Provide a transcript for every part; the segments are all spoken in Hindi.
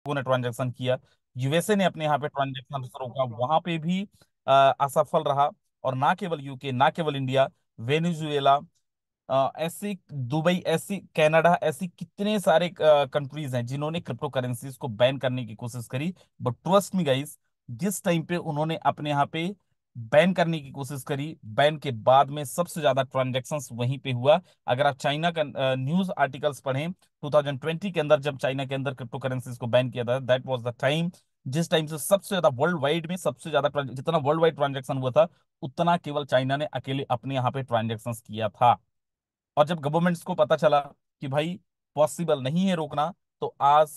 ने ट्रांजैक्शन किया, यूएसए ने अपने यहाँ पे ट्रांजैक्शन रोका, वहां पे भी असफल रहा। और ना केवल यूके, ना केवल इंडिया, वेनेजुएला, ऐसी दुबई, ऐसी कनाडा, ऐसी कितने सारे कंट्रीज हैं जिन्होंने क्रिप्टो करेंसीज को बैन करने की कोशिश करी। बट ट्रस्ट मी गाइस, जिस टाइम पे उन्होंने अपने यहाँ पे बैन करने की कोशिश करी, बैन के बाद में सबसे ज्यादा ट्रांजैक्शंस वहीं पे हुआ। अगर आप चाइना का न्यूज आर्टिकल्स पढ़ें, 2020 के अंदर जब चाइना के अंदर क्रिप्टो करेंसीज को बैन किया था, दैट वाज द टाइम जिस टाइम से सबसे ज्यादा वर्ल्ड वाइड में, सबसे ज्यादा जितना वर्ल्ड वाइड ट्रांजैक्शन हुआ था, उतना केवल चाइना ने अकेले अपने यहाँ पे ट्रांजैक्शंस किया था। और जब गवर्नमेंट्स को पता चला कि भाई पॉसिबल नहीं है रोकना, तो आज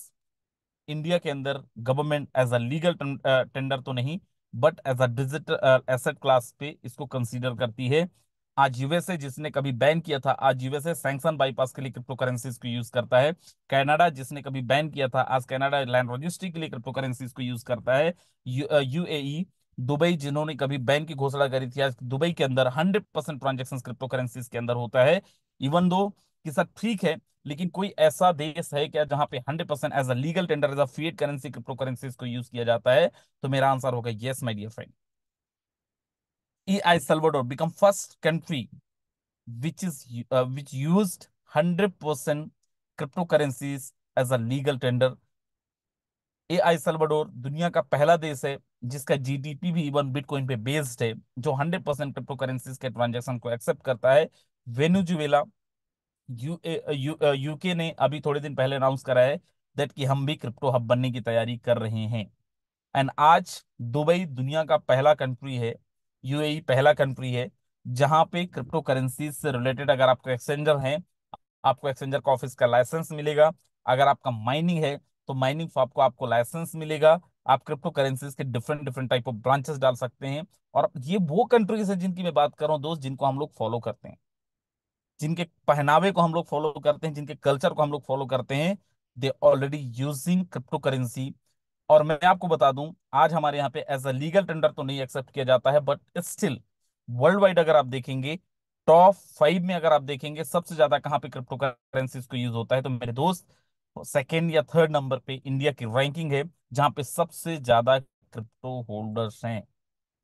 इंडिया के अंदर government as a legal tender तो नहीं, but as a digital asset class पे इसको कंसीडर करती है। आज यूएसए जिसने कभी बैन किया था, आज यूएसए सैंक्शन बाईपास के लिए क्रिप्टो करेंसीज को यूज करता है। कनाडा जिसने कभी बैन किया था, आज कनाडा लैंड रजिस्ट्री के लिए क्रिप्टो करेंसीज को यूज करता है। यूएई, दुबई जिन्होंने कभी बैन की घोषणा करी थी, आज दुबई के अंदर 100% ट्रांजेक्शन क्रिप्टो करेंसीज के अंदर होता है। इवन दो कि सर ठीक है, लेकिन कोई ऐसा देश है क्या जहां पे 100% as a legal tender, as a fiat currency crypto currencies को यूज किया जाता है? तो मेरा आंसर होगा yes my dear friend. El Salvador become first country which used 100% cryptocurrencies as a legal tender। El Salvador दुनिया का पहला देश है जिसका जीडीपी भी इवन बिटकॉइन पे बेस्ड है, जो 100% क्रिप्टो करेंसीज के ट्रांजेक्शन को एक्सेप्ट करता है। वेनेजुएला, यूके ने अभी थोड़े दिन पहले अनाउंस करा है दैट कि हम भी क्रिप्टो हब बनने की तैयारी कर रहे हैं। एंड आज दुबई दुनिया का पहला कंट्री है, यूएई पहला कंट्री है जहां पे क्रिप्टो करेंसीज से रिलेटेड, अगर आपको एक्सचेंजर है, आपको एक्सचेंजर का ऑफिस का लाइसेंस मिलेगा। अगर आपका माइनिंग है, तो माइनिंग फॉर्म को आपको लाइसेंस मिलेगा। आप क्रिप्टो करेंसीज के different different type of branches डाल सकते हैं। और ये वो कंट्रीज है जिनकी मैं बात कर रहा हूँ दोस्त, जिनको हम लोग फॉलो करते हैं, जिनके पहनावे को हम लोग फॉलो करते हैं, जिनके कल्चर को हम लोग फॉलो करते हैं, they already using crypto currency. और मैं आपको बता दूं, आज हमारे यहाँ पे एज अ लीगल टेंडर तो नहीं एक्सेप्ट किया जाता है, बट स्टिल वर्ल्ड वाइड अगर आप देखेंगे, टॉप 5 में अगर आप देखेंगे सबसे ज्यादा कहाँ पे क्रिप्टो करेंसीज को यूज होता है, तो मेरे दोस्त सेकेंड या थर्ड नंबर पे इंडिया की रैंकिंग है, जहां पे सबसे ज्यादा क्रिप्टो होल्डर्स हैं।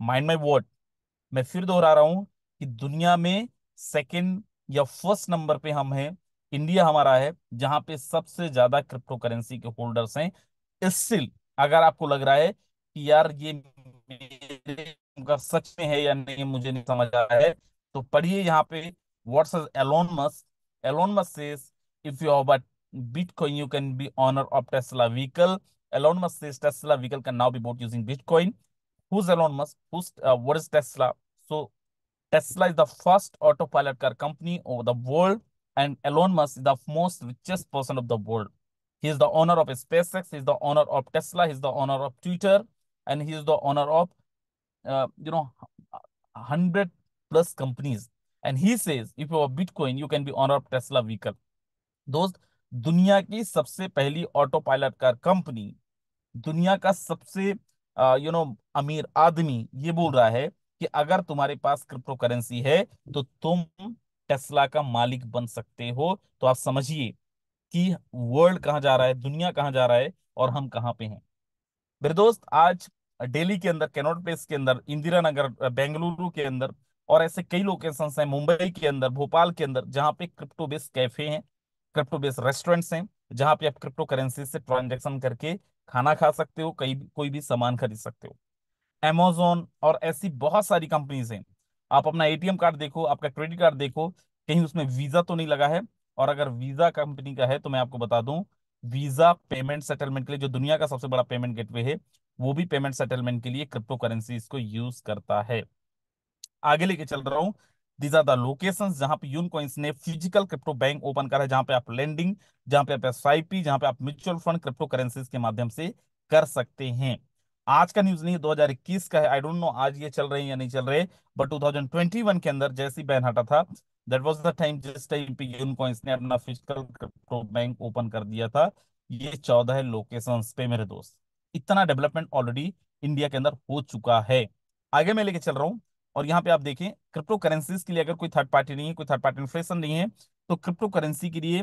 माइंड माई वर्ड, मैं फिर दोहरा रहा हूं कि दुनिया में सेकंड या फर्स्ट नंबर पे हम हैं, इंडिया हमारा है, जहां पे सबसे ज्यादा क्रिप्टो करेंसी के होल्डर्स हैं। स्टिल अगर आपको लग रहा है कि यार ये मेरे का सच में है या नहीं, मुझे नहीं समझ आ रहा है, तो पढ़िए यहाँ पे what's Elon Musk. Elon Musk says if you have Bitcoin, you can be owner of Tesla vehicle. Elon Musk says Tesla vehicle can now be bought using Bitcoin. Who's Elon Musk? What is Tesla? So Tesla is the first autopilot car company over the world, and Elon Musk is the most richest person of the world. He is the owner of SpaceX. He is the owner of Tesla. He is the owner of Twitter, and he is the owner of uh, you know 100+ companies. And he says, if you have Bitcoin, you can be owner of Tesla vehicle. दोस्त, दुनिया की सबसे पहली ऑटो पायलट कार कंपनी, दुनिया का सबसे अमीर आदमी ये बोल रहा है कि अगर तुम्हारे पास क्रिप्टो करेंसी है तो तुम टेस्ला का मालिक बन सकते हो। तो आप समझिए कि वर्ल्ड कहाँ जा रहा है, दुनिया कहाँ जा रहा है, और हम कहाँ पे हैं। मेरे दोस्त, आज दिल्ली के अंदर, कैनॉट प्लेस के अंदर, इंदिरा नगर, बेंगलुरु के अंदर, और ऐसे कई लोकेशंस हैं, मुंबई के अंदर, भोपाल के अंदर, जहाँ पे क्रिप्टो बेस्ड कैफे हैं, क्रिप्टो बेस्ड रेस्टोरेंट्स हैं, जहाँ पे आप क्रिप्टो करेंसी से ट्रांजेक्शन करके खाना खा सकते हो, कहीं कोई भी सामान खरीद सकते हो। Amazon और ऐसी बहुत सारी कंपनीज हैं। आप अपना एटीएम कार्ड देखो, आपका क्रेडिट कार्ड देखो, कहीं उसमें वीजा तो नहीं लगा है। और अगर वीजा कंपनी का है तो मैं आपको बता दूं, वीजा पेमेंट सेटलमेंट के लिए, जो दुनिया का सबसे बड़ा पेमेंट गेटवे है, वो भी पेमेंट सेटलमेंट के लिए क्रिप्टो करेंसी इसको यूज करता है। आगे लेके चल रहा हूँ। दीज आर द लोकेशंस जहां पे यूनकॉइंस ने फिजिकल क्रिप्टो बैंक ओपन करा है, जहां पे आप लेंडिंग, जहां पे आप एसआईपी, जहां पे आप म्यूचुअल फंड क्रिप्टो करेंसीज के माध्यम से कर सकते हैं। आज का न्यूज नहीं है, 2021 का है। आई डोंट नो आज ये चल रहे हैं या नहीं चल रहे, बट 2021 के अंदर जैसी बैन हटा था, दैट वाज द टाइम जिस टाइम पे यूनकॉइंस ने अपना फिजिकल क्रिप्टो बैंक ओपन कर दिया था। ये 14 लोकेशंस पे मेरे दोस्त, इतना डेवलपमेंट ऑलरेडी इंडिया के अंदर हो चुका है। आगे मैं लेके चल रहा हूँ, और यहाँ पे आप देखें, क्रिप्टो करेंसीज के लिए अगर कोई थर्ड पार्टी नहीं है, कोई थर्ड पार्टी इन्फ्लेशन नहीं है, तो क्रिप्टो करेंसी के लिए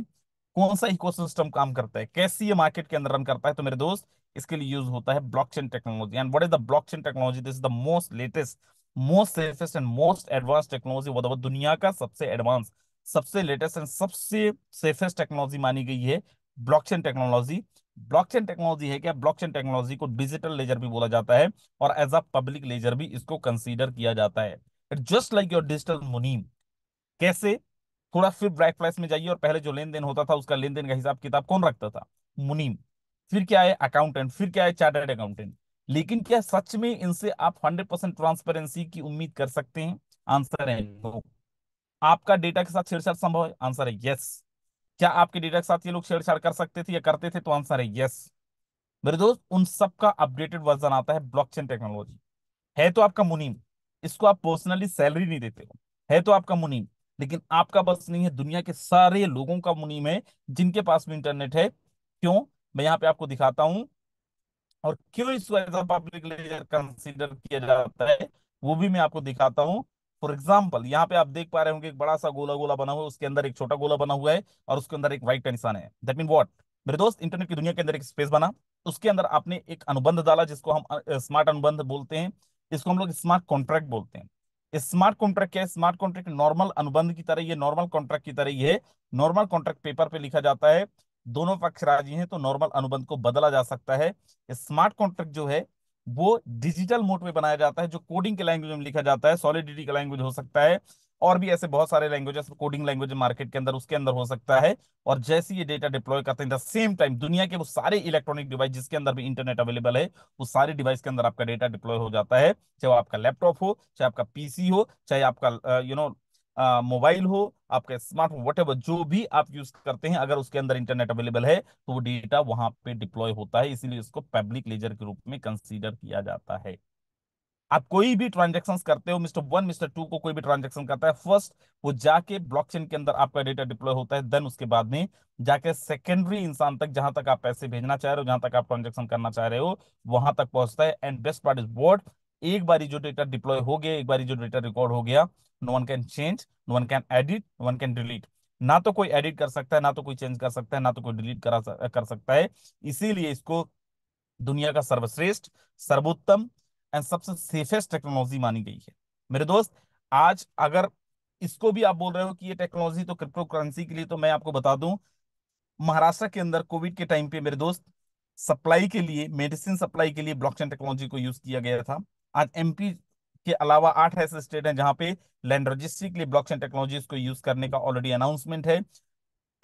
कौन सा इकोसिस्टम काम करता है, कैसे ये मार्केट के अंदर रन करता है, तो मेरे दोस्त इसके लिए यूज होता है blockchain technology. And what is the blockchain technology? This is the most latest, most safest and most advance technology, वो दुनिया का सबसे एडवांस, सबसे लेटेस्ट एंड सबसे सेफेस्ट टेक्नोलॉजी मानी गई है ब्लॉकचेन टेक्नोलॉजी। ब्लॉकचेन टेक्नोलॉजी है क्या? ब्लॉकचेन टेक्नोलॉजी को डिजिटल लेजर भी बोला जाता है, और एज अ पब्लिक लेजर भी इसको कंसीडर किया जाता है। जस्ट लाइक योर डिजिटल मुनीम। कैसे? थोड़ा फिर ब्रैक फ्लैश में जाइए, और पहले जो लेन देन होता था उसका लेन देन का हिसाब किताब कौन रखता था? मुनीम। फिर क्या है? अकाउंटेंट। फिर क्या है? Chartered accountant. लेकिन क्या सच में इनसे आप 100% ट्रांसपेरेंसी की उम्मीद कर सकते हैं? आंसर है नो। आपका डेटा के साथ छेड़छाड़ संभव है? आंसर है यस। क्या आपके डेटा के साथ ये लोग छेड़छाड़ कर सकते थे या करते थे? तो आंसर है यस। मेरे दोस्त उन सब का अपडेटेड वर्जन आता है ब्लॉकचेन टेक्नोलॉजी। है तो आपका मुनीम, इसको आप पर्सनली सैलरी नहीं देते हो, है तो आपका मुनीम, लेकिन आपका बस नहीं है, दुनिया के सारे लोगों का मुनीम है जिनके पास भी इंटरनेट है। क्यों? मैं यहाँ पे आपको दिखाता हूँ, और क्यों इसको as a public ledger consider किया जाता है वो भी मैं आपको दिखाता हूँ। फॉर एग्जाम्पल, यहाँ पे आप देख पा रहे होंगे एक बड़ा सा गोला गोला बना हुआ है, उसके अंदर एक छोटा गोला बना हुआ है, और उसके अंदर एक राइट का निशान है। That mean what? मेरे दोस्त इंटरनेट की दुनिया के अंदर एक स्पेस बना, उसके अंदर आपने एक अनुबंध डाला जिसको हम स्मार्ट अनुबंध बोलते हैं, इसको हम लोग स्मार्ट कॉन्ट्रैक्ट बोलते हैं। स्मार्ट कॉन्ट्रैक्ट क्या है? स्मार्ट कॉन्ट्रैक्ट नॉर्मल अनुबंध की तरह, ये नॉर्मल कॉन्ट्रैक्ट की तरह ही है। नॉर्मल कॉन्ट्रैक्ट पेपर पे लिखा जाता है, दोनों पक्ष राजी हैं तो नॉर्मल अनुबंध को बदला जा सकता है। स्मार्ट कॉन्ट्रैक्ट जो है वो डिजिटल मोड में बनाया जाता है, जो कोडिंग के लैंग्वेज में लिखा जाता है, सॉलिडिटी का लैंग्वेज हो सकता है, और भी ऐसे बहुत सारे लैंग्वेजेस, कोडिंग लैंग्वेज मार्केट के अंदर उसके अंदर हो सकता है। और जैसे ये डेटा डिप्लॉय करते हैं द सेम टाइम, दुनिया के वो सारे इलेक्ट्रॉनिक डिवाइस जिसके अंदर भी इंटरनेट अवेलेबल है, उस सारे डिवाइस के अंदर आपका डेटा डिप्लॉय हो जाता है, चाहे वो आपका लैपटॉप हो, चाहे आपका पीसी हो, चाहे आपका मोबाइल हो, आपका स्मार्टफोन, वट जो भी आप यूज करते हैं, अगर उसके अंदर इंटरनेट अवेलेबल है तो वो डेटा वहां पे डिप्लॉय होता है, इसीलिए इसको पब्लिक लेजर के रूप में कंसीडर किया जाता है। आप कोई भी ट्रांजेक्शन करते हो, मिस्टर वन मिस्टर टू को कोई भी ट्रांजेक्शन करता है, फर्स्ट वो जाके ब्लॉकचेन के अंदर आपका डेटा डिप्लॉय होता है, देन उसके बाद में जाके सेकेंडरी इंसान तक, जहां तक आप पैसे भेजना चाह रहे हो, जहां तक आप ट्रांजेक्शन करना चाह रहे हो, वहां तक पहुंचता है। And best part is what? एक बारी जो डेटा डिप्लॉय हो गया, एक बारी जो डेटा रिकॉर्ड हो गया, no one can change, no one can edit, no one can delete. ना तो कोई एडिट कर सकता है, ना तो कोई चेंज कर सकता है, ना तो कोई डिलीट कर सकता है। इसीलिए इसको दुनिया का सर्वश्रेष्ठ, सर्वोत्तम एंड सबसे सेफेस्ट टेक्नोलॉजी मानी गई है। मेरे दोस्त, आज अगर इसको भी आप बोल रहे हो कि ये टेक्नोलॉजी तो क्रिप्टो करेंसी के लिए, तो मैं आपको बता दूं, महाराष्ट्र के अंदर कोविड के टाइम पे मेरे दोस्त सप्लाई के लिए, मेडिसिन सप्लाई के लिए ब्लॉकचेन टेक्नोलॉजी को यूज किया गया था। आज एमपी के अलावा 8 ऐसे स्टेट हैं जहां पे लैंड रजिस्ट्री के लिए ब्लॉकचेन टेक्नोलॉजी को यूज करने का ऑलरेडी अनाउंसमेंट है।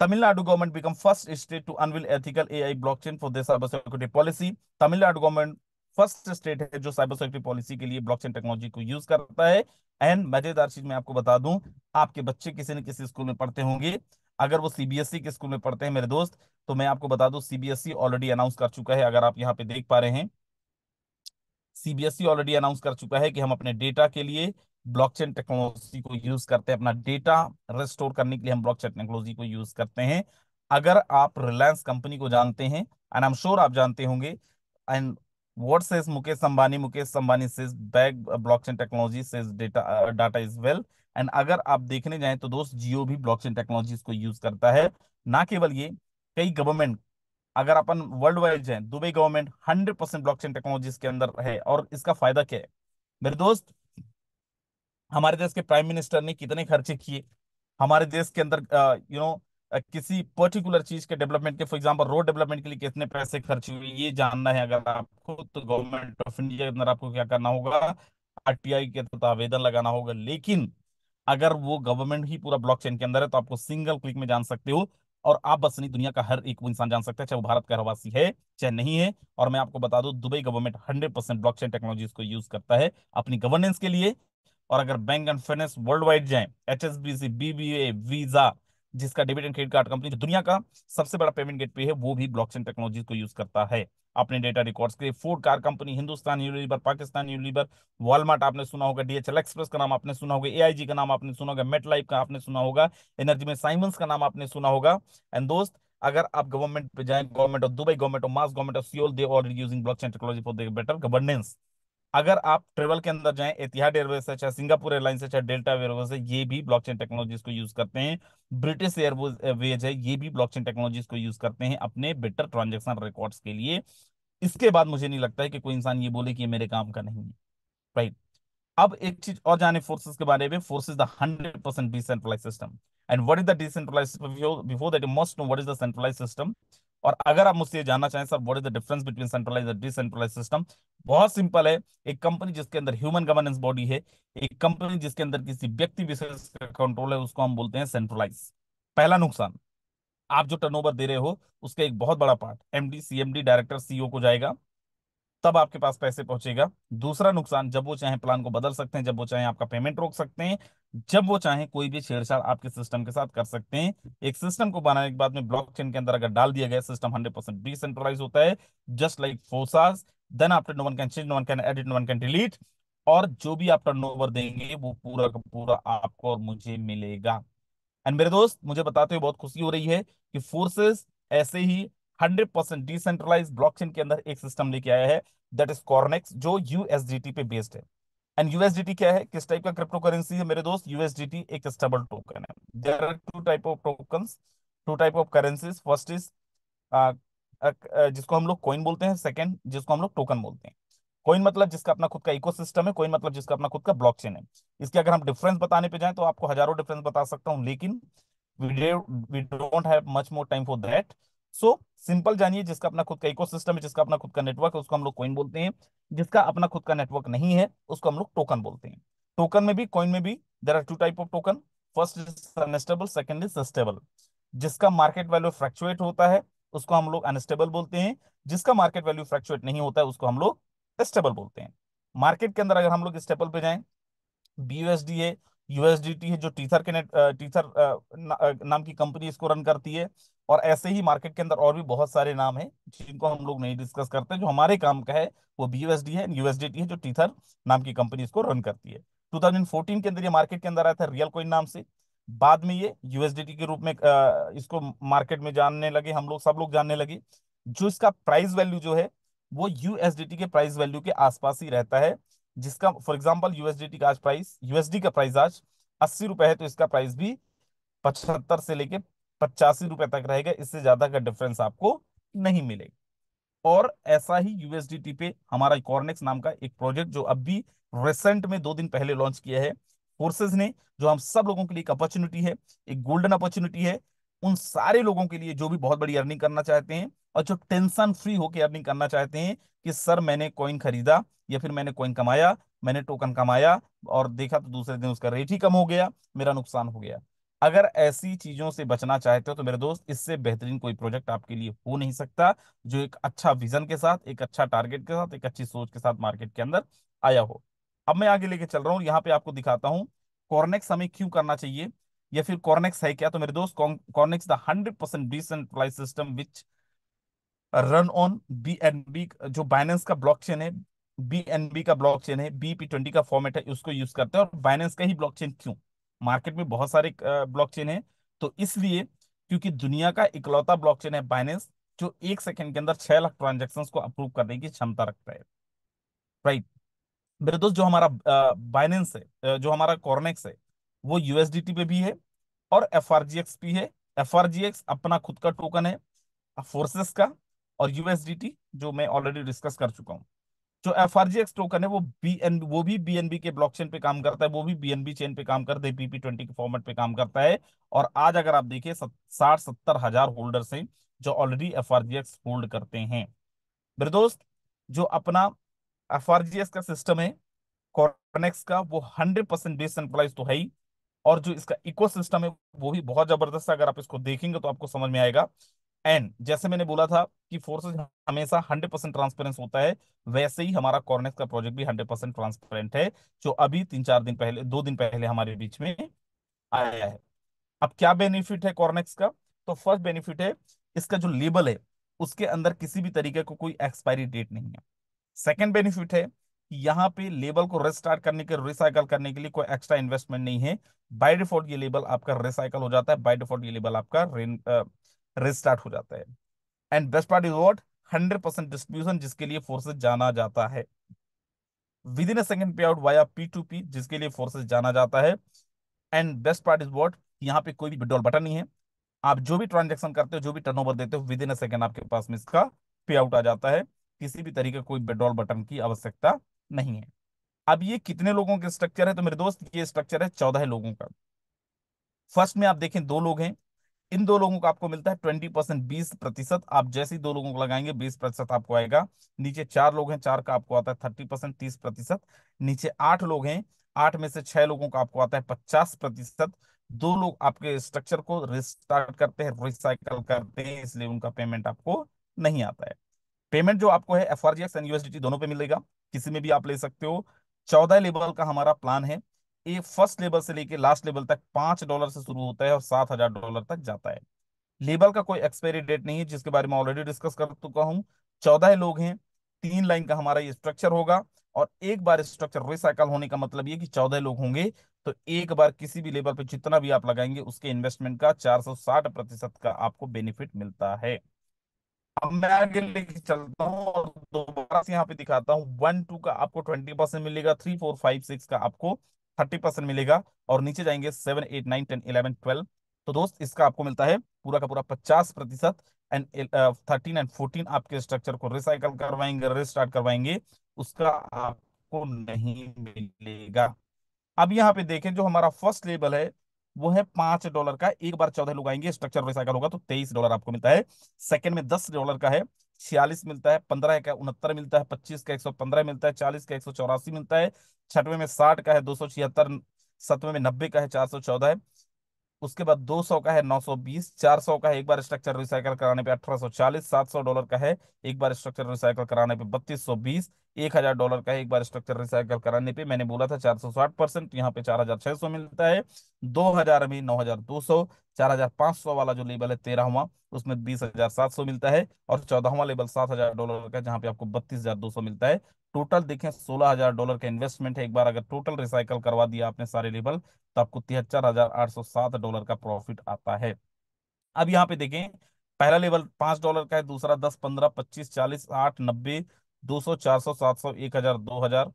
Tamil Nadu government become first state to unveil ethical AI blockchain for their cyber security policy। Tamil Nadu government first state है जो साइबर सिक्योरिटी पॉलिसी के लिए ब्लॉकचेन टेक्नोलॉजी को यूज करता है। एंड मजेदार चीज मैं आपको बता दूं, आपके बच्चे किसी न किसी स्कूल में पढ़ते होंगे, अगर वो सीबीएसई के स्कूल में पढ़ते हैं मेरे दोस्त, तो मैं आपको बता दूं सीबीएसई ऑलरेडी अनाउंस कर चुका है, अगर आप यहाँ पे देख पा रहे हैं, सीबीएसई ऑलरेडी अनाउंस कर चुका है कि हम अपने डेटा के लिए ब्लॉकचेन टेक्नोलॉजी को यूज करते हैं, अपना डेटा रिस्टोर करने के लिए हम ब्लॉकचेन टेक्नोलॉजी को यूज करते हैं। अगर आप रिलायंस कंपनी को जानते हैं, एंड आई एम श्योर आप जानते होंगे, and what says Mukesh Ambani says back blockchain technology says data data is well. And अगर आप देखने जाएं तो दोस्त जियो भी ब्लॉकचेन टेक्नोलॉजीज को यूज करता है। ना केवल ये, कई गवर्नमेंट, अगर अपन वर्ल्ड वाइड जाए, दुबई गवर्नमेंट 100% ब्लॉकचेन टेक्नोलॉजीज के अंदर है। और इसका फायदा क्या है मेरे दोस्त? हमारे देश के प्राइम मिनिस्टर ने कितने खर्चे किए हमारे देश के अंदर, किसी पर्टिकुलर चीज के डेवलपमेंट के, फॉर एग्जांपल रोड डेवलपमेंट के लिए कितने पैसे खर्च हुए, ये जानना है अगर आपको, तो गवर्नमेंट ऑफ इंडिया के अंदर आपको क्या करना होगा? आरटीआई के तहत आवेदन लगाना होगा। लेकिन अगर वो गवर्नमेंट ही पूरा ब्लॉकचेन के अंदर है तो आपको सिंगल क्लिक में जान सकते हो। और आप बस नहीं, दुनिया का हर एक वो इंसान जान सकता है, चाहे वो भारत का रहवासी है चाहे नहीं है। और मैं आपको बता दूं, दुबई गवर्नमेंट 100% ब्लॉकचेन टेक्नोलॉजीज को यूज करता है अपनी गवर्नेंस के लिए। और अगर bank and finance world wide जाए, एचएसबीसी, बीबीए, वीजा, जिसका debit and credit card company जो दुनिया का सबसे बड़ा पेमेंट गेटवे है, वो भी ब्लॉकचेन टेक्नोलॉजी को यूज करता है अपने डेटा रिकॉर्ड्स के लिए। Food car company Hindustan Unilever, Pakistan Unilever, Walmart आपने सुना होगा, डीएचएल एक्सप्रेस का नाम आपने सुना होगा, एआईजी का नाम आपने सुना होगा, मेट लाइफ का आपने सुना होगा, एनर्जी में साइमंस का नाम आपने सुना होगा। एंड दोस्त, अगर आप गवर्नमेंट पे जाएं, government of Dubai, government of mass, government of Seoul, they already using blockchain technology for their better governance. अगर आप ट्रेवल के अंदर जाएं, एतिहाद एयरवेज है, चाहे सिंगापुर एयरलाइंस है, चाहे डेल्टा एयरवेज है, ये भी ब्लॉकचेन टेक्नोलॉजीज को यूज करते हैं। ब्रिटिश एयरवेज है, ये भी ब्लॉकचेन टेक्नोलॉजीज को यूज करते हैं अपने बेटर ट्रांजेक्शन रिकॉर्ड्स के लिए। इसके बाद मुझे नहीं लगता है कि कोई इंसान ये बोले कि ये मेरे काम का नहीं है। राइट। अब एक चीज और जाने फोर्सेस के बारे में। Force is the 100% decentralise system. And what is the decentralise system? Before that you must know what is the centralise system. और अगर आप मुझसे ये जानना चाहें sir what is the difference between centralise और डिसेंट्रलाइज सिस्टम, बहुत सिंपल है। एक कंपनी जिसके अंदर ह्यूमन गवर्नेंस बॉडी है, एक कंपनी जिसके अंदर किसी व्यक्ति विशेष का कंट्रोल है, उसको हम बोलते हैं सेंट्रलाइज। पहला नुकसान, आप जो टर्नओवर दे रहे हो उसका एक बहुत बड़ा part MD, CMD, director, CEO को जाएगा, तब आपके पास पैसे पहुंचेगा। दूसरा नुकसान, जब वो चाहे प्लान को बदल सकते हैं, जब वो चाहे आपका पेमेंट रोक सकते हैं, जब वो चाहे कोई भी छेड़छाड़ आपके सिस्टम के साथ कर सकते हैं। एक सिस्टम को बनाने के बाद में ब्लॉकचेन के अंदर अगर डाल दिया गया, सिस्टम 100% डिसेंट्रलाइज होता है, just like Forsage. Then after no one can change, no one can edit, no one can delete. और जो भी आप टर्नओवर देंगे वो पूरा का पूरा आपको और मुझे मिलेगा। एंड मेरे दोस्त, मुझे बताते हुए बहुत खुशी हो रही है कि फोर्सेस ऐसे ही 100% डिसेंट्रलाइज ब्लॉकचेन के अंदर एक सिस्टम लेके आया है, दैट इज कॉर्नेक्स, जो यूएसडीटी पे बेस्ड है। एंड यूएसडीटी क्या है, किस टाइप का क्रिप्टो करेंसी है मेरे दोस्त? यूएसडीटी एक स्टेबल टोकन है। There are two type of tokens, two type of currencies. First is जिसको हम लोग कॉइन बोलते हैं, सेकंड जिसको हम लोग टोकन बोलते हैं। कॉइन मतलब जिसका अपना खुद का इकोसिस्टम है, कॉइन मतलब जिसका अपना खुद का ब्लॉकचेन है। इसके अगर हम डिफरेंस बताने पे जाएं तो आपको हजारों डिफरेंस बता सकता हूं, लेकिन we don't have much more time for that. So simple जानिए, जिसका अपना खुद का इकोसिस्टम है, जिसका अपना खुद का नेटवर्क है, उसको हम लोग कॉइन बोलते हैं। जिसका अपना खुद का नेटवर्क नहीं है, उसको हम लोग टोकन बोलते हैं। टोकन में भी, कॉइन में भी there are two type of token. First is unstable, second is stable. जिसका मार्केट वैल्यू फ्लक्चुएट होता है उसको हम लोग अनस्टेबल बोलते हैं। जिसका मार्केट वैल्यू फ्लक्चुएट नहीं होता है उसको हम लोग स्टेबल बोलते हैं। मार्केट के अंदर अगर हम लोग स्टेबल पे जाएं, बीयूएसडी है, यूएसडीटी है, जो टीथर के नेट टीथर नाम की कंपनी इसको रन करती है। और ऐसे ही मार्केट के अंदर और भी बहुत सारे नाम हैं जिनको हम लोग नहीं डिस्कस करते। जो हमारे काम का है वो बीयूएसडी है, यूएसडीटी है, जो टीथर नाम की कंपनी इसको रन करती है। 2014 के अंदर ये मार्केट के अंदर आया था रियल कॉइन नाम से। बाद में ये यूएसडीटी के रूप में इसको मार्केट में जानने लगे, हम लोग सब लोग जानने लगे। जो इसका प्राइस वैल्यू जो है वो यूएसडीटी के प्राइस वैल्यू के आसपास ही रहता है। जिसका फॉर एग्जांपल यूएसडीटी का आज प्राइस, यूएसडी का प्राइस आज 80 रुपए है, तो इसका प्राइस भी 75 से लेके 85 रुपए तक रहेगा। इससे ज्यादा का डिफरेंस आपको नहीं मिलेगा। और ऐसा ही यूएसडीटी पे हमारा कॉर्नेक्स नाम का एक प्रोजेक्ट, जो अभी रिसेंट में 2 दिन पहले लॉन्च किया है फोर्सेस ने, जो हम सब लोगों के लिए एक अपॉर्चुनिटी है, एक गोल्डन अपॉर्चुनिटी है। उन सारे लोगों के लिए जो भी बहुत बड़ी अर्निंग करना चाहते हैं और जो टेंशन फ्री होकर अर्निंग करना चाहते हैं कि सर मैंने कॉइन खरीदा या फिर मैंने कॉइन कमाया, मैंने टोकन कमाया और देखा तो दूसरे दिन उसका रेट ही कम हो गया, मेरा नुकसान हो गया। अगर ऐसी चीजों से बचना चाहते हो तो मेरे दोस्त, इससे बेहतरीन कोई प्रोजेक्ट आपके लिए हो नहीं सकता, जो एक अच्छा विजन के साथ, एक अच्छा टारगेट के साथ, एक अच्छी सोच के साथ मार्केट के अंदर आया हो। अब मैं आगे लेके चल रहा हूँ, यहाँ पे आपको दिखाता हूँ कॉर्नेक्स हमें क्यों करना चाहिए, या फिर कॉर्नेक्स है क्या। तो मेरे दोस्त, Cornex the 100% decentralise system which run on BNB, जो बाइनेंस का ब्लॉकचेन है। BNB का ब्लॉकचेन है, BP20 का फॉर्मेट है, उसको यूज करते हैं। और बाइनेंस का ही ब्लॉकचेन क्यों? मार्केट में बहुत सारे ब्लॉकचेन है, तो इसलिए क्योंकि दुनिया का इकलौता ब्लॉकचेन है बाइनेंस, जो 1 सेकंड के अंदर 6 लाख ट्रांजेक्शन को अप्रूव करने की क्षमता रखता है। राइट। मेरे दोस्त, जो हमारा बाइनेंस है, जो हमारा कॉर्नेक्स है, वो यूएसडीटी पे भी है और एफआरजीएक्स भी है। एफआरजीएक्स अपना खुद का टोकन है फोर्सेस का। और यूएसडीटी जो मैं ऑलरेडी डिस्कस कर चुका हूँ। जो एफआरजीएक्स टोकन है वो भी बीएनबी के ब्लॉकचेन पे काम करता है, वो भी बीएनबी चेन पे काम करता है, BP20 के फॉर्मेट पे काम करता है। और आज अगर आप देखिए 60-70 हजार होल्डर्स हैं जो ऑलरेडी एफआरजीएक्स होल्ड करते हैं। मेरे दोस्त, जो अपना एफआरजीएस का सिस्टम है कॉर्नेक्स का, वो 100% डिसेंट्रलाइज तो है ही। और जो इसका इकोसिस्टम है वो भी बहुत जबरदस्त है। अगर आप इसको देखेंगे तो आपको समझ में आएगा। एंड जैसे मैंने बोला था कि फोर्सेस हमेशा 100% ट्रांसपेरेंस होता है, वैसे ही हमारा कॉर्नेक्स का प्रोजेक्ट भी 100% ट्रांसपेरेंट है, जो अभी 3-4 दिन पहले, 2 दिन पहले हमारे बीच में आया है। अब क्या बेनिफिट है कॉर्नेक्स का? तो फर्स्ट बेनिफिट है, इसका जो लेबल है उसके अंदर किसी भी तरीके को कोई एक्सपायरी डेट नहीं है। सेकंड बेनिफिट है कि यहाँ पे लेबल को रिस्टार्ट करने के, रिसाइकल करने के लिए कोई एक्स्ट्रा इन्वेस्टमेंट नहीं है। बाय डिफॉल्ट ये लेबल आपका रिसाइकल हो जाता है, बाय डिफॉल्ट ये लेबल आपका रिस्टार्ट हो जाता है। And best part is what, 100% distribution, जिसके लिए फोर्सेस जाना जाता है। विद इन अ सेकंड पे आउट वाया P2P, जिसके लिए फोर्सेस जाना जाता है। And best part is what, यहाँ पे कोई भी विड्रॉल बटन नहीं है। आप जो भी ट्रांजेक्शन करते हो, जो भी टर्नओवर देते हो, विद इन अ सेकंड आपके पास में इसका पे आउट आ जाता है। किसी भी तरीके का कोई विड्रॉल बटन की आवश्यकता नहीं है। अब ये कितने लोगों के स्ट्रक्चर है, तो मेरे दोस्त ये स्ट्रक्चर है 14 लोगों का। फर्स्ट में आप देखें 2 लोग हैं, इन 2 लोगों को आपको मिलता है 20%, 20%। आप जैसे ही 2 लोगों को लगाएंगे 20% आपको आएगा। नीचे 4 लोग हैं, 4 का आपको आता है 30%, 30%। नीचे 8 लोग हैं, 8 में से 6 लोगों का आपको आता है 50%। 2 लोग आपके स्ट्रक्चर को रिस्टार्ट करते हैं, रिसाइकल करते हैं, इसलिए उनका पेमेंट आपको नहीं आता है। पेमेंट जो आपको है FRGX एंड USDT दोनों पे मिलेगा, किसी में भी आप ले सकते हो। 14 लेवल का हमारा प्लान है। ये फर्स्ट लेवल से लेके लास्ट लेवल तक $5 से शुरू होता है और $7,000 तक जाता है। लेबल का कोई एक्सपायरी डेट नहीं है, जिसके बारे में ऑलरेडी डिस्कस कर चुका हूँ। 14 लोग हैं, 3 लाइन का हमारा ये स्ट्रक्चर होगा। और एक बार स्ट्रक्चर रिसाइकल होने का मतलब ये कि 14 लोग होंगे, तो एक बार किसी भी लेवल पे जितना भी आप लगाएंगे उसके इन्वेस्टमेंट का 460% का आपको बेनिफिट मिलता है। अब मैं आगे लेके चलता हूँ और दोबारा से यहाँ पे दिखाता हूँ। 1 2 का आपको 20% मिलेगा, 3 4 5 6 का आपको 30% मिलेगा, और नीचे जाएंगे 7 8 9 10 11 12। तो दोस्त इसका आपको मिलता है पूरा का पूरा 50%। एंड 13 एंड 14 आपके स्ट्रक्चर को रिसाइकल करवाएंगे, रिस्टार्ट करवाएंगे, उसका आपको नहीं मिलेगा। अब यहाँ पे देखें, जो हमारा फर्स्ट लेवल है वो है $5 का। एक बार 14 लोग आएंगे, स्ट्रक्चर रिसाइकल होगा तो $23 आपको मिलता है। सेकंड में $10 का है, 46 मिलता है। 15 का 69 मिलता है। 25 का 115 मिलता है। 40 का 184 मिलता है। छठवें में 60 का है 276। सतवें में 90 का है 414 है। उसके बाद 200 का है 920। 400 का है एक बार स्ट्रक्चर रिसाइकल कराने पे 1840। $700 का है एक बार स्ट्रक्चर रिसाइकल कराने पे 3220। $1000 का है एक बार स्ट्रक्चर रिसाइकल कराने पे, मैंने बोला था 460%, यहाँ पे 4600 मिलता है। 2000 में 9200। 4500 वाला जो लेवल है 13वां, उसमें 20700 मिलता है। और 14वां लेवल $7000 का, जहाँ पे आपको 32,200 मिलता है। टोटल देखें $16,000 का इन्वेस्टमेंट है। एक बार अगर टोटल रिसाइकल करवा दिया आपने सारे लेवल, तो आपको $73,807 का प्रॉफिट आता है। अब यहाँ पे देखें, पहला लेवल $5 का है, दूसरा 10 15 25 40 8 90 200 400 700 1000 2000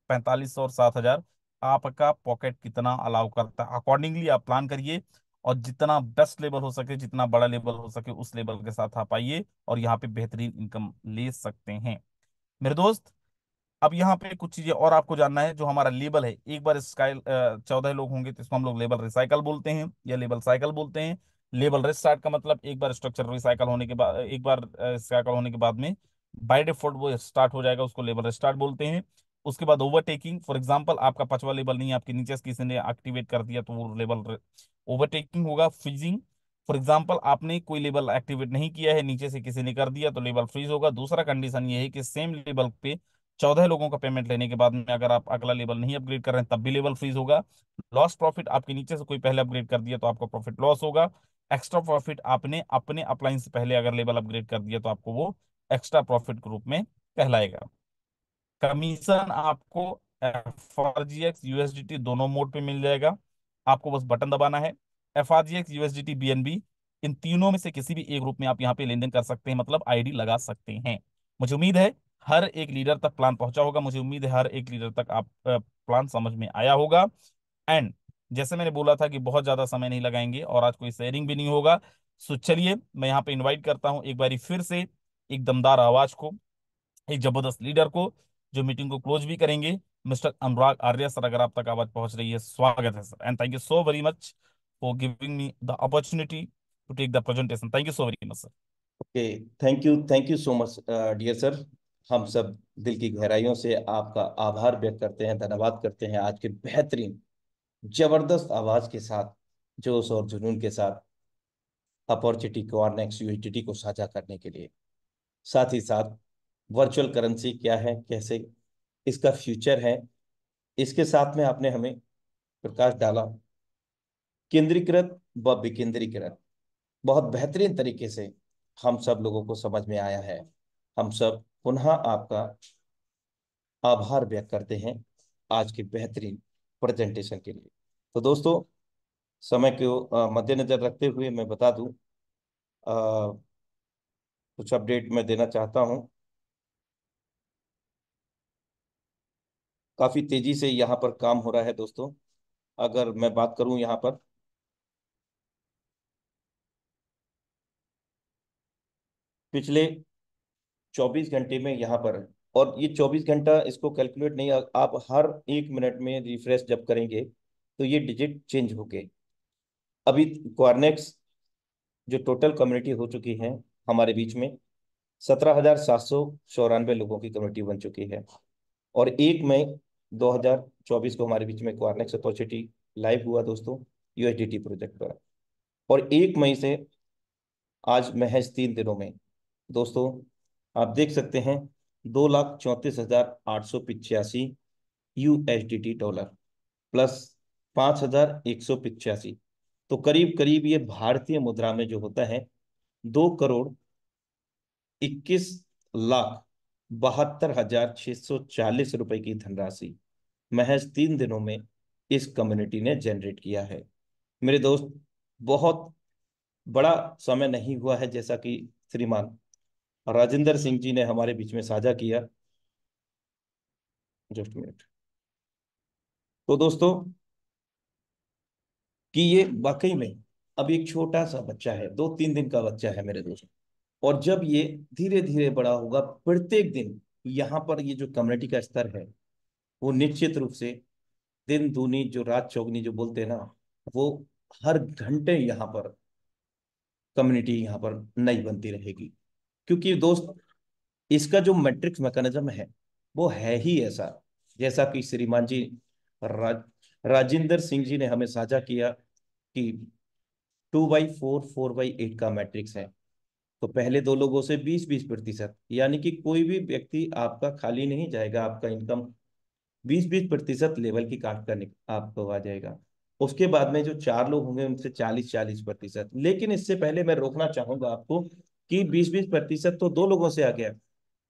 4500 और 7000। आपका पॉकेट कितना अलाउ करता है, अकॉर्डिंगली आप प्लान करिए। और जितना बेस्ट लेवल हो सके, जितना बड़ा लेवल हो सके, उस लेवल के साथ आप आइए और यहाँ पे बेहतरीन इनकम ले सकते हैं मेरे दोस्त। अब यहाँ पे कुछ चीजें और आपको जानना है। जो हमारा लेबल है, एक बार स्काई 14 लोग होंगे तो इसको हम लोग लेबल रिसाइकल बोलते हैं या लेबल साइकिल बोलते हैं। लेबल रिस्टार्ट का मतलब एक बार स्ट्रक्चर रिसाइकल होने के बाद, एक बार साइकिल होने के बाद में बाय डिफॉल्ट वो स्टार्ट हो जाएगा, उसको लेबल रिस्टार्ट बोलते हैं। उसके बाद ओवरटेकिंग, फॉर एग्जांपल आपका 5वां लेबल नहीं है, आपके नीचे से किसी ने एक्टिवेट कर दिया तो वो लेबल ओवरटेकिंग होगा। फ्रीजिंग, फॉर एग्जाम्पल आपने कोई लेबल एक्टिवेट नहीं किया है, नीचे से किसी ने कर दिया तो लेबल फ्रीज होगा। दूसरा कंडीशन ये है कि सेम लेबल पे 14 लोगों का पेमेंट लेने के बाद में अगर आप अगला लेवल नहीं अपग्रेड कर रहे हैं तब भी लेवल फ्रीज होगा। लॉस प्रॉफिट, आपके नीचे से कोई पहले अपग्रेड कर दिया तो आपका प्रॉफिट लॉस होगा। एक्स्ट्रा प्रॉफिट, आपने अपने अपलाइन से पहले अगर लेवल अपग्रेड कर दिया तो आपको वो एक्स्ट्रा प्रॉफिट के रूप में कहलाएगा। कमीशन आपको FRGX USDT दोनों मोड पे मिल जाएगा। आपको बस बटन दबाना है। FRGX USDT BNB, इन तीनों में से किसी भी एक ग्रुप में आप यहाँ पे लेन देन कर सकते हैं, मतलब आईडी लगा सकते हैं। मुझे उम्मीद है हर एक लीडर तक प्लान पहुंचा होगा। मुझे उम्मीद है हर एक लीडर तक आप प्लान समझ में आया होगा। एंड जैसे मैंने बोला था कि बहुत ज्यादा समय नहीं लगाएंगे और आज कोई शेयरिंग भी नहीं होगा। सो चलिए, मैं यहाँ पे इनवाइट करता हूँ एक बारी फिर से एक दमदार आवाज को, एक जबरदस्त लीडर को, जो मीटिंग को क्लोज भी करेंगे। मिस्टर अनुराग आर्य सर, अगर आप तक आवाज पहुंच रही है, स्वागत है sir. And thank you so very much for giving me the opportunity to take the presentation. Thank you so very much sir. Okay, thank you so much dear sir. हम सब दिल की गहराइयों से आपका आभार व्यक्त करते हैं, धन्यवाद करते हैं आज के बेहतरीन जबरदस्त आवाज के साथ, जोश और जुनून के साथ अपॉर्चुनिटी को और नेक्स्ट यूटिलिटी को साझा करने के लिए। साथ ही साथ वर्चुअल करेंसी क्या है, कैसे इसका फ्यूचर है, इसके साथ में आपने हमें प्रकाश डाला। केंद्रीकृत व विकेंद्रीकृत बहुत बेहतरीन तरीके से हम सब लोगों को समझ में आया है। हम सब पुनः आपका आभार व्यक्त करते हैं आज के बेहतरीन प्रेजेंटेशन के लिए। तो दोस्तों, समय को मद्देनजर रखते हुए मैं बता दूं, कुछ अपडेट मैं देना चाहता हूं। काफी तेजी से यहाँ पर काम हो रहा है दोस्तों। अगर मैं बात करूं यहाँ पर पिछले 24 घंटे में यहाँ पर, और ये 24 घंटा इसको कैलकुलेट नहीं, आप हर 1 मिनट में रिफ्रेश जब करेंगे तो ये डिजिट चेंज हो गए। अभी क्वारनेक्स जो टोटल कम्युनिटी हो चुकी है हमारे बीच में, 17,794 लोगों की कम्युनिटी बन चुकी है। और 1 मई 2024 को हमारे बीच में क्वारनेक्स अपॉर्चुनिटी लाइव हुआ दोस्तों, यूएसडीटी प्रोजेक्ट पर। और 1 मई से आज महज 3 दिनों में दोस्तों आप देख सकते हैं 2,34,885 यूएसडीटी डॉलर प्लस 5,185। तो करीब करीब ये भारतीय मुद्रा में जो होता है 2,21,72,640 रुपए की धनराशि महज 3 दिनों में इस कम्युनिटी ने जनरेट किया है। मेरे दोस्त, बहुत बड़ा समय नहीं हुआ है जैसा कि श्रीमान राजेंद्र सिंह जी ने हमारे बीच में साझा किया। Just minute. तो दोस्तों कि ये वाकई में अब एक छोटा सा बच्चा है, 2-3 दिन का बच्चा है मेरे दोस्त। और जब ये धीरे धीरे बड़ा होगा, प्रत्येक दिन यहाँ पर ये जो कम्युनिटी का स्तर है वो निश्चित रूप से दिन दूनी जो रात चौगनी जो बोलते हैं ना, वो हर घंटे यहाँ पर कम्युनिटी यहाँ पर नई बनती रहेगी। क्योंकि दोस्त इसका जो मैट्रिक्स मैकेनिज्म है वो है ही ऐसा, जैसा कि श्रीमान जी राजेंद्र सिंह जी ने हमें साझा किया कि 2/4 4/8 का मैट्रिक्स है। तो पहले दो लोगों से 20-20%, यानी कि कोई भी व्यक्ति आपका खाली नहीं जाएगा, आपका इनकम 20-20% लेवल की काट कर आपको आ जाएगा। उसके बाद में जो 4 लोग होंगे उनसे 40-40%। लेकिन इससे पहले मैं रोकना चाहूंगा आपको कि 20-20% तो 2 लोगों से आ गया,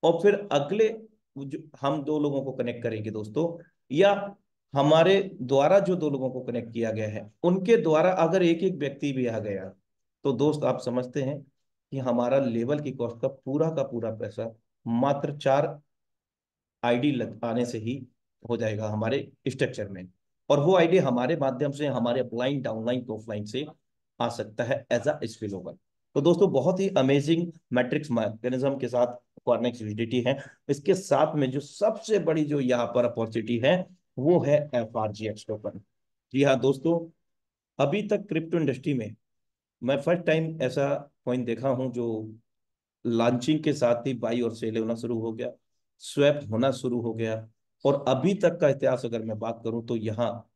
और फिर अगले जो हम 2 लोगों को कनेक्ट करेंगे दोस्तों, या हमारे द्वारा जो 2 लोगों को कनेक्ट किया गया है उनके द्वारा अगर एक एक व्यक्ति भी आ गया, तो दोस्त आप समझते हैं कि हमारा लेवल की कॉस्ट का पूरा पैसा मात्र 4 आईडी लग आने से ही हो जाएगा हमारे स्ट्रक्चर में। और वो आईडी हमारे माध्यम से हमारे अपलाइन डाउनलाइन तो ऑफलाइन से आ सकता है एज अ स्पिल ओवर। तो दोस्तों बहुत ही अमेजिंग मैट्रिक्स मैकेनिज्म के साथ कॉर्नेक्स यूटिलिटी है। इसके साथ में जो सबसे बड़ी जो यहाँ पर अपॉर्चुनिटी है वो है FRGX टोकन। जी हाँ दोस्तों, अभी तक क्रिप्टो इंडस्ट्री में मैं फर्स्ट टाइम ऐसा कॉइन देखा हूं जो लॉन्चिंग के साथ ही बाई और सेल होना शुरू हो गया, स्वैप होना शुरू हो गया। और अभी तक का इतिहास अगर मैं बात करूं तो यहाँ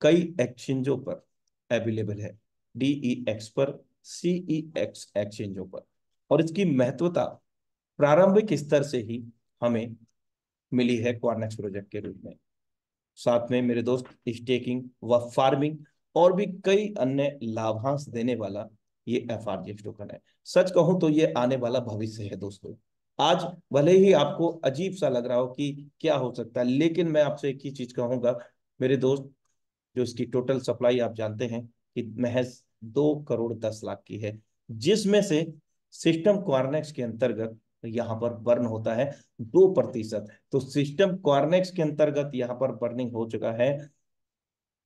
कई एक्सचेंजों पर अवेलेबल है, DEX पर, CEX एक्सचेंजों पर। और इसकी महत्वता प्रारंभिक स्तर से ही हमें मिली है क्वारनेक्स प्रोजेक्ट के रूप में। साथ में मेरे दोस्त स्टेकिंग व फार्मिंग और भी कई अन्य लाभांश देने वाला ये FRGX टोकन है। सच कहूं तो ये आने वाला भविष्य है दोस्तों। आज भले ही आपको अजीब सा लग रहा हो कि क्या हो सकता है, लेकिन मैं आपसे एक ही चीज कहूंगा मेरे दोस्त, जो इसकी टोटल सप्लाई आप जानते हैं कि महज 2,10,00,000 की है, जिसमें से सिस्टम क्वारनेक्स के अंतर्गत यहाँ पर बर्न होता है 2%। तो सिस्टम क्वारनेक्स के अंतर्गत यहाँ पर बर्निंग हो चुका है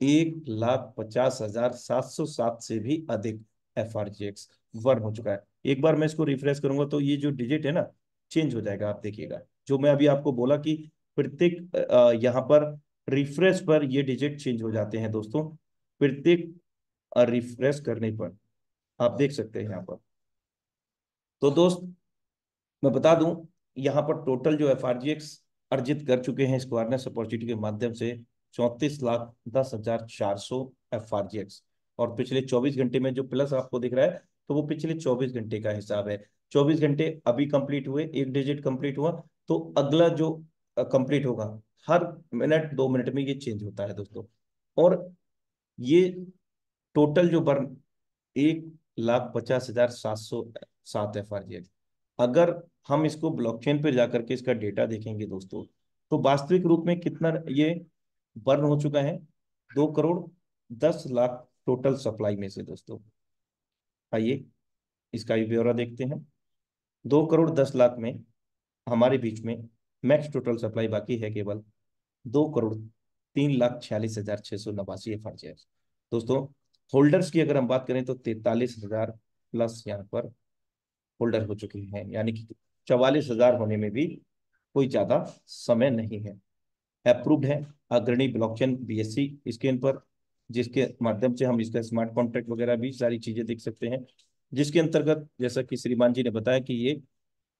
1,50,707 से भी अधिक FRGX बर्न हो चुका है। एक बार मैं इसको रिफ्रेश करूंगा तो ये जो डिजिट है ना चेंज हो जाएगा, आप देखिएगा। जो मैं अभी आपको बोला कि प्रत्येक यहाँ पर रिफ्रेश पर ये डिजिट चेंज हो जाते हैं दोस्तों, प्रत्येक रिफ्रेश करने पर आप देख सकते हैं यहाँ पर। तो दोस्त मैं बता दूं, यहाँ पर टोटल जो FRGX अर्जित कर चुके हैं इस अवेयरनेस अपॉर्चुनिटी के माध्यम से 34,10,400 FRGX। और पिछले 24 घंटे में जो प्लस आपको दिख रहा है तो वो पिछले 24 घंटे का हिसाब है। 24 घंटे अभी कंप्लीट हुए, एक डिजिट कंप्लीट हुआ, तो अगला जो कंप्लीट होगा हर मिनट 2 मिनट में ये चेंज होता है दोस्तों। और ये टोटल जो बर्न 1,50,707 FRGX। अगर हम इसको ब्लॉकचेन पर जाकर के इसका डेटा देखेंगे दोस्तों, तो वास्तविक रूप में कितना ये बर्न हो चुका है, 2,10,00,000 टोटल सप्लाई में से दोस्तों। आइए इसका भी ब्यौरा देखते हैं। 2,10,00,000 में हमारे बीच में मैक्स टोटल सप्लाई बाकी है केवल 2,03,46,689 एफ। दोस्तों, होल्डर्स की अगर हम बात करें तो 43,000 प्लस यहाँ पर होल्डर हो चुके हैं, यानी कि 44,000 होने में भी कोई ज्यादा समय नहीं है। अप्रूव्ड है अग्रणी ब्लॉकचेन बीएससी स्क्रीन पर, जिसके माध्यम से हम इसका स्मार्ट कॉन्ट्रैक्ट वगैरह भी सारी चीजें देख सकते हैं, जिसके अंतर्गत जैसा कि श्रीमान जी ने बताया कि ये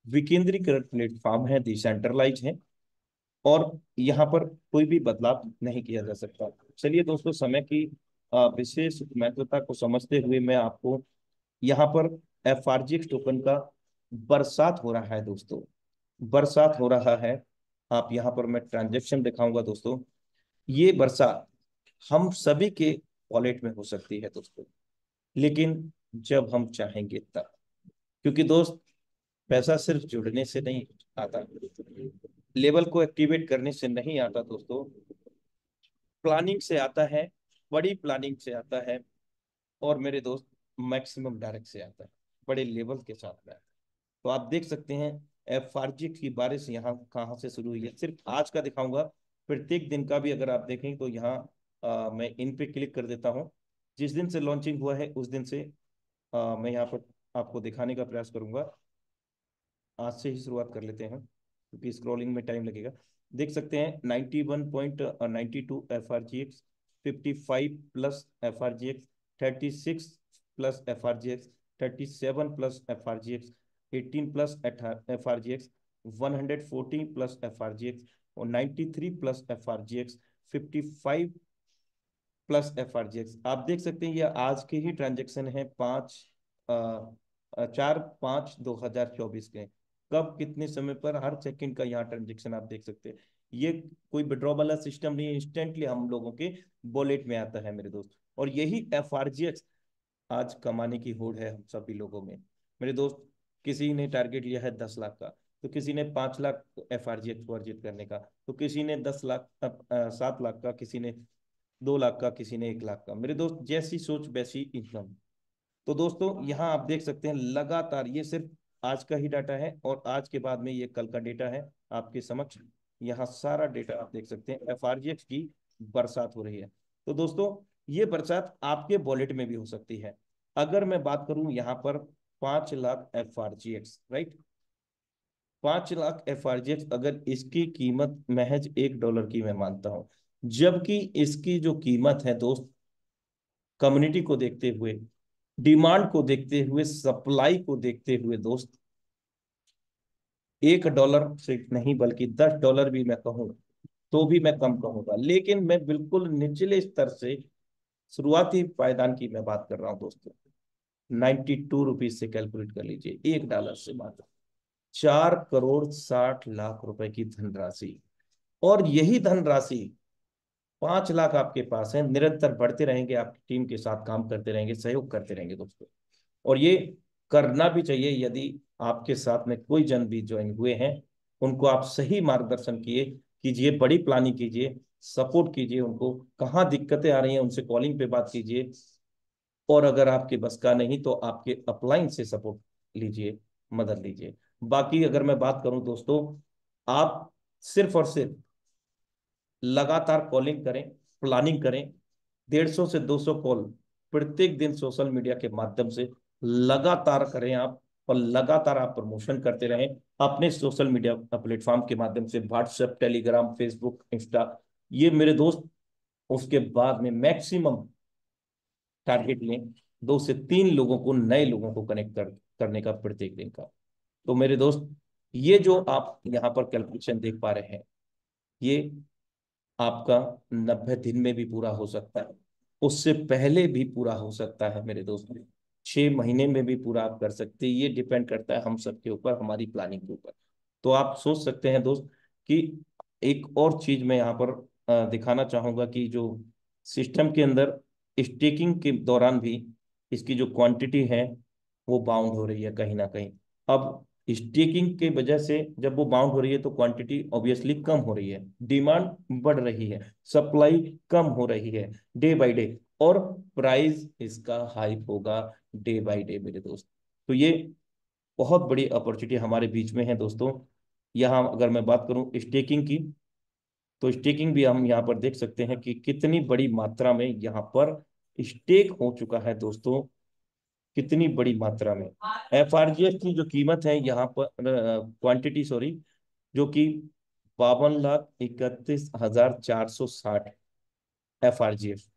विकेंद्रीकृत प्लेटफॉर्म है, डिसेंट्रलाइज है, और यहाँ पर कोई भी बदलाव नहीं किया जा सकता। चलिए दोस्तों, समय की विशेष महत्वता को समझते हुए मैं आपको यहाँ पर एफआरजीएक्स टोकन का बरसात हो रहा है दोस्तों, बरसात हो रहा है। आप यहाँ पर मैं ट्रांजेक्शन दिखाऊंगा दोस्तों। ये बरसात हम सभी के वॉलेट में हो सकती है दोस्तों, लेकिन जब हम चाहेंगे तब। क्योंकि दोस्त, पैसा सिर्फ जुड़ने से नहीं आता, लेवल को एक्टिवेट करने से नहीं आता दोस्तों, प्लानिंग से आता है, बड़ी प्लानिंग से आता है, और मेरे दोस्त मैक्सिमम डायरेक्ट से आता है, बड़े लेवल के साथ में आता है। तो आप देख सकते हैं एफआरजी की बारिश यहाँ कहाँ से शुरू हुई है, सिर्फ आज का दिखाऊंगा। प्रत्येक दिन का भी अगर आप देखें तो यहाँ मैं इन पे क्लिक कर देता हूँ। जिस दिन से लॉन्चिंग हुआ है उस दिन से मैं यहाँ पर आपको दिखाने का प्रयास करूंगा। आज से ही शुरुआत कर लेते हैं क्योंकि स्क्रॉलिंग में टाइम लगेगा। देख सकते हैं 91.92 F R G x, 55 plus F R G x, 36 plus F R G x, 37 plus F R G x, 18 plus F R G x, 114 plus F R G x, और 93 plus F R G x, 55 plus F R G x. आप देख सकते हैं ये आज के ही ट्रांजेक्शन है, 4/5/2024 के। कब कितने समय पर हर सेकंड का यहाँ ट्रांजेक्शन आप देख सकते हैं। ये कोई विड्रॉ वाला सिस्टम नहीं है, इंस्टेंटली हम लोगों के वॉलेट में आता है मेरे दोस्त। और यही एफ आर जी एक्स आज कमाने की होड़ है हम सभी लोगों में मेरे दोस्त। किसी ने टारगेट लिया है 10 लाख का, तो किसी ने 5 lakh F R G x को अर्जित करने का, तो किसी ने 10 लाख, 7 लाख का, किसी ने 2 लाख का, किसी ने 1 लाख का। मेरे दोस्त, जैसी सोच वैसी इनकम। तो दोस्तों, यहाँ आप देख सकते हैं लगातार, ये सिर्फ आज का ही डाटा है, और आज के बाद में ये कल का डेटा है आपके समक्ष। यहाँ सारा डेटा आप देख सकते हैं, एफआरजीएक्स की बरसात हो रही है। तो दोस्तों, ये बरसात आपके वॉलेट में भी हो सकती है। अगर मैं बात करूं यहाँ पर 5 लाख एफआरजीएक्स, राइट, 5 लाख एफआरजीएक्स, अगर इसकी कीमत महज $1 की मैं मानता हूं, जबकि इसकी जो कीमत है दोस्त, कम्युनिटी को देखते हुए, डिमांड को देखते हुए, सप्लाई को देखते हुए दोस्त, $1 से नहीं बल्कि $10 भी मैं कहूँ तो भी मैं कम कहूंगा। लेकिन मैं बिल्कुल निचले स्तर से शुरुआती पायदान की मैं बात कर रहा हूँ दोस्तों। 92 रुपीज से कैलकुलेट कर लीजिए, $1 से मात्र 4,60,00,000 रुपए की धनराशि। और यही धनराशि 5 लाख आपके पास है, निरंतर बढ़ते रहेंगे, आपकी टीम के साथ काम करते रहेंगे, सहयोग करते रहेंगे दोस्तों। और ये करना भी चाहिए। यदि आपके साथ में कोई जन भी ज्वाइन हुए हैं, उनको आप सही मार्गदर्शन किए कीजिए, बड़ी प्लानिंग कीजिए, सपोर्ट कीजिए उनको, कहाँ दिक्कतें आ रही हैं उनसे कॉलिंग पे बात कीजिए, और अगर आपके बस का नहीं तो आपके अपलाइन से सपोर्ट लीजिए, मदद लीजिए। बाकी अगर मैं बात करूं दोस्तों, आप सिर्फ और सिर्फ लगातार कॉलिंग करें, प्लानिंग करें, 150 से 200 कॉल प्रत्येक दिन सोशल मीडिया के माध्यम से लगातार करें आप, और लगातार आप प्रमोशन करते रहें अपने सोशल मीडिया प्लेटफॉर्म के माध्यम से, व्हाट्सएप, टेलीग्राम, फेसबुक, इंस्टा, ये मेरे दोस्त। उसके बाद में मैक्सिमम टारगेट लें, 2 से 3 लोगों को, नए लोगों को कनेक्ट करने का प्रत्येक दिन का। तो मेरे दोस्त, ये जो आप यहाँ पर कैलकुलेशन देख पा रहे हैं, ये आपका 90 दिन में भी पूरा हो सकता है, उससे पहले भी पूरा हो सकता है मेरे दोस्त, 6 महीने में भी पूरा आप कर सकते हैं। ये डिपेंड करता है हम सबके ऊपर, हमारी प्लानिंग के ऊपर। तो आप सोच सकते हैं दोस्त कि एक और चीज मैं यहाँ पर दिखाना चाहूंगा कि जो सिस्टम के अंदर स्टेकिंग के दौरान भी इसकी जो क्वांटिटी है वो बाउंड हो रही है कहीं ना कहीं। अब स्टेकिंग के वजह से जब वो बाउंड हो रही है तो क्वांटिटी ऑब्वियसली कम हो रही है, डिमांड बढ़ रही है, सप्लाई कम हो रही है डे बाय डे, और प्राइस इसका हाइक होगा डे बाय डे मेरे दोस्त। तो ये बहुत बड़ी अपॉर्चुनिटी हमारे बीच में है दोस्तों। यहाँ अगर मैं बात करूं स्टेकिंग की, तो स्टेकिंग भी हम यहाँ पर देख सकते हैं कि कितनी बड़ी मात्रा में यहाँ पर स्टेक हो चुका है दोस्तों, कितनी बड़ी मात्रा में। एफआरजीएस की जो कीमत है यहाँ पर, क्वांटिटी सॉरी, जो कि 52,31,460 एफआरजीएफ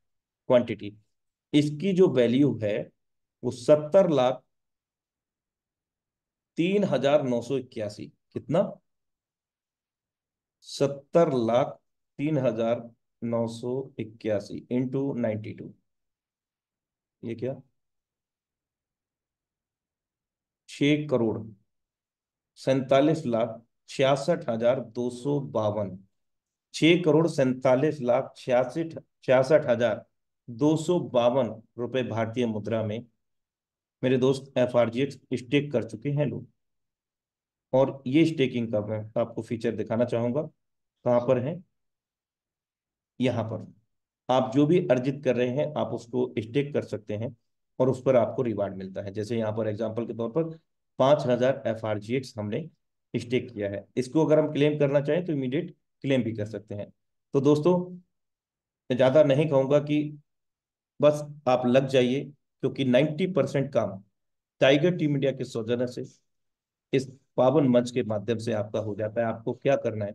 क्वांटिटी, इसकी जो वैल्यू है वो 70,03,981। कितना? 70,03,981 इंटू 92, ये क्या, 6 करोड़ 47,66,252। 6 करोड़ 47,66,66,252 रुपए भारतीय मुद्रा में मेरे दोस्त एफआरजीएक्स स्टेक कर चुके हैं लोग। और ये स्टेकिंग का मैं आपको फीचर दिखाना चाहूंगा, कहाँ पर है, यहाँ पर। आप जो भी अर्जित कर रहे हैं आप उसको स्टेक कर सकते हैं और उस पर आपको रिवार्ड मिलता है। जैसे यहाँ पर एग्जांपल के तौर पर 5,000 एफआरजीएक्स हमने स्टेक किया है, इसको अगर हम क्लेम करना चाहें तो इमीडिएट क्लेम भी कर सकते हैं। तो दोस्तों, मैं ज्यादा नहीं कहूंगा कि बस आप लग जाइए, क्योंकि 90% काम टाइगर टीम इंडिया के सौजन्य से इस पावन मंच के माध्यम से आपका हो जाता है। आपको क्या करना है,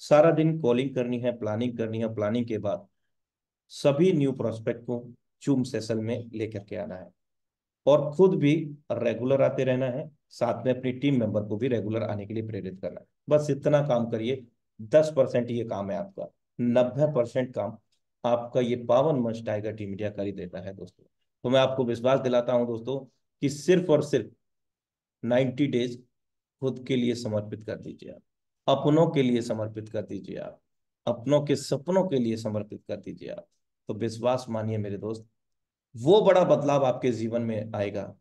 सारा दिन कॉलिंग करनी है, प्लानिंग करनी है, प्लानिंग के बाद सभी न्यू प्रोस्पेक्ट को जूम सेशन में लेकर के आना है और खुद भी रेगुलर आते रहना है, साथ में अपनी टीम मेंबर को भी रेगुलर आने के लिए प्रेरित करना है। बस इतना काम करिए। 10% ये काम है आपका, 90% काम आपका ये पावन मंच टाइगर टीम इंडिया कर ही देता है दोस्तों। तो मैं आपको विश्वास दिलाता हूं दोस्तों कि सिर्फ और सिर्फ 90 डेज खुद के लिए समर्पित कर दीजिए आप, अपनों के लिए समर्पित कर दीजिए आप, अपनों के सपनों के लिए समर्पित कर दीजिए आप। तो विश्वास मानिए मेरे दोस्त, वो बड़ा बदलाव आपके जीवन में आएगा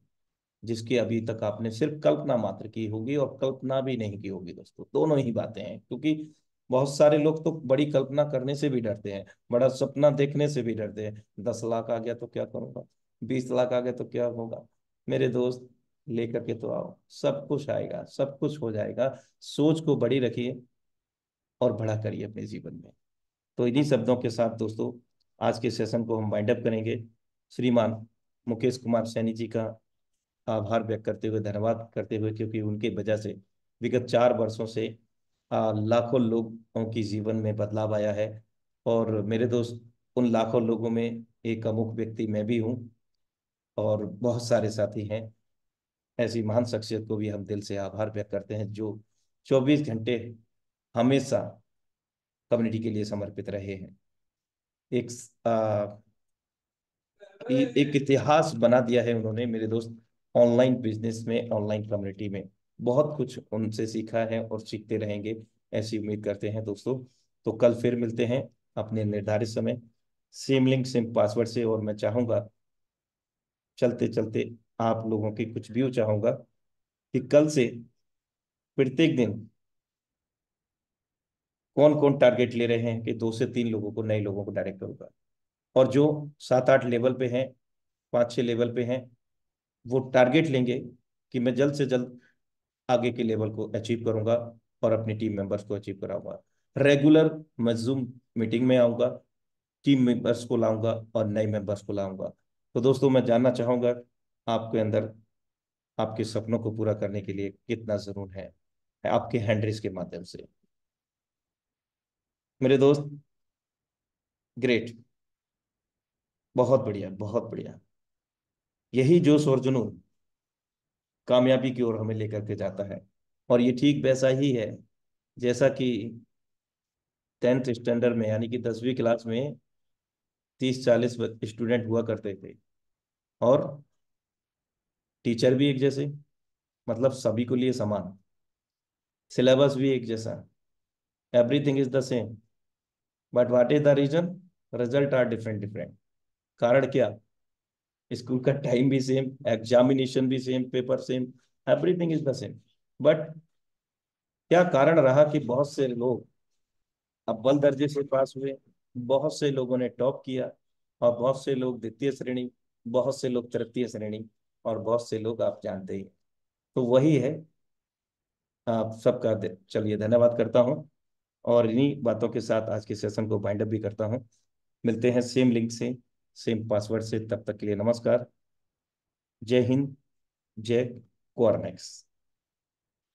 जिसकी अभी तक आपने सिर्फ कल्पना मात्र की होगी और कल्पना भी नहीं की होगी दोस्तों। दोनों ही बातें हैं, क्योंकि बहुत सारे लोग तो बड़ी कल्पना करने से भी डरते हैं, बड़ा सपना देखने से भी डरते हैं। 10 लाख आ गया तो क्या करूंगा, 20 लाख आ गया तो क्या होगा। मेरे दोस्त, लेकर के तो आओ, सब कुछ आएगा, सब कुछ हो जाएगा। सोच को बड़ी रखिए और बड़ा करिए अपने जीवन में। तो इन्हीं शब्दों के साथ दोस्तों आज के सेशन को हम वाइंड अप करेंगे। श्रीमान मुकेश कुमार सैनी जी का आभार व्यक्त करते हुए, धन्यवाद करते हुए, क्योंकि उनके वजह से विगत 4 वर्षों से लाखों लोगों की जीवन में बदलाव आया है। और मेरे दोस्त, उन लाखों लोगों में एक अमुक व्यक्ति मैं भी हूँ और बहुत सारे साथी हैं। ऐसी महान शख्सियत को भी हम दिल से आभार व्यक्त करते हैं जो 24 घंटे हमेशा कम्युनिटी के लिए समर्पित रहे हैं। एक एक इतिहास बना दिया है उन्होंने मेरे दोस्त, ऑनलाइन बिजनेस में, ऑनलाइन कम्युनिटी में। बहुत कुछ उनसे सीखा है और सीखते रहेंगे, ऐसी उम्मीद करते हैं दोस्तों। तो कल फिर मिलते हैं अपने निर्धारित समय, सेम लिंक सेम पासवर्ड से। और मैं चाहूंगा, चलते चलते आप लोगों की कुछ व्यू चाहूंगा कि कल से प्रत्येक दिन कौन कौन टारगेट ले रहे हैं कि 2 से 3 लोगों को, नए लोगों को डायरेक्ट करूंगा। और जो 7-8 लेवल पे हैं, 5-6 लेवल पे हैं, वो टारगेट लेंगे कि मैं जल्द से जल्द आगे के लेवल को अचीव करूंगा और अपनी टीम मेंबर्स को अचीव कराऊंगा। रेगुलर मैं जूम मीटिंग में आऊंगा, टीम मेंबर्स को लाऊंगा और नए मेंबर्स को लाऊंगा। तो दोस्तों, मैं जानना चाहूंगा आपके अंदर आपके सपनों को पूरा करने के लिए कितना जरूर है आपके हैंड्रिज के माध्यम से। मेरे दोस्त, ग्रेट, बहुत बढ़िया, बहुत बढ़िया। यही जोश और जुनून कामयाबी की ओर हमें लेकर के जाता है। और ये ठीक वैसा ही है जैसा कि 10th स्टैंडर्ड में, यानी कि 10वीं क्लास में 30-40 स्टूडेंट हुआ करते थे और टीचर भी एक जैसे, मतलब सभी को लिए समान, सिलेबस भी एक जैसा, everything is the same. But what is the reason, result are different different. कारण क्या, स्कूल का टाइम भी सेम, एग्जामिनेशन भी same, paper same, everything is the same. But क्या कारण रहा कि बहुत से लोग अव्वल दर्जे से पास हुए, बहुत से लोगों ने टॉप किया, और बहुत से लोग द्वितीय श्रेणी, बहुत से लोग तृतीय श्रेणी, और बहुत से लोग आप जानते ही हैं। तो वही है, आप सबका चलिए धन्यवाद करता हूँ, और इन्हीं बातों के साथ आज के सेशन को वाइंड अप भी करता हूँ। मिलते हैं सेम लिंक से, सेम पासवर्ड से, तब तक के लिए नमस्कार। जय हिंद, जय कोरनेक्स।